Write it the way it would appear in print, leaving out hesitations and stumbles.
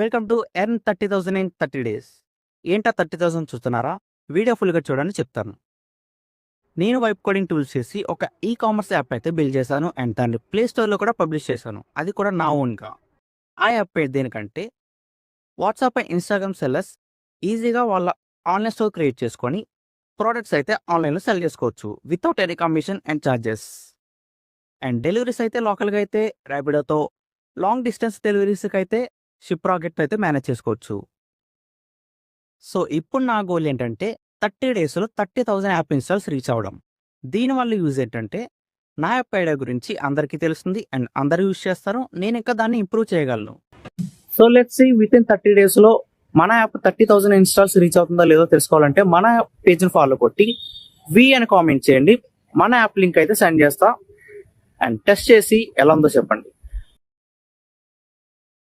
Welcome to earn 30,000 in 30 days. ఏంటా 30,000 చూస్తున్నారా? Video ఫుల్గా చూడని చెప్తాను. నేను వైప్ కోడింగ్ టూల్స్ చేసి ఒక ఈ కామర్స్ యాప్ అయితే బిల్డ్ చేశాను అండ్ దాన్ని ప్లే స్టోర్లో కూడా పబ్లిష్ చేశాను. అది కూడా నా ఓన్గా. ఆ యాప్ పేరు దేనికంటే వాట్సాప్ అండ్ ఇన్స్టాగ్రామ్ సెల్లర్స్ ఈజీగా వాళ్ళ ఆన్లైన్ స్టోర్ క్రియేట్ చేసుకొని ప్రోడక్ట్స్ అయితే ఆన్లైన్లో సెల్ చేసుకోవచ్చు without any commission and charges. And deliveries అయితే లోకల్గా అయితే ర్యాపిడోతో, లాంగ్ డిస్టెన్స్ డెలివరీస్కి అయితే షిప్ రాకెట్ అయితే మేనేజ్ చేసుకోవచ్చు. సో ఇప్పుడు నా గోల్ ఏంటంటే 30 డేస్లో 30,000 యాప్ ఇన్స్టాల్స్ రీచ్ అవ్వడం. దీనివల్ల యూజ్ ఏంటంటే నా యాప్ ఐడియా గురించి అందరికీ తెలుస్తుంది అండ్ అందరూ యూజ్ చేస్తారు. నేను ఇంకా దాన్ని ఇంప్రూవ్ చేయగలను. So let's see with in 30 డేస్లో మన యాప్ 30,000 ఇన్స్టాల్స్ రీచ్ అవుతుందో లేదో తెలుసుకోవాలంటే మన పేజ్ని ఫాలో కొట్టి వి అని కామెంట్ చేయండి. మన యాప్ లింక్ అయితే సెండ్ చేస్తా అండ్ టెస్ట్ చేసి ఎలా ఉందో చెప్పండి.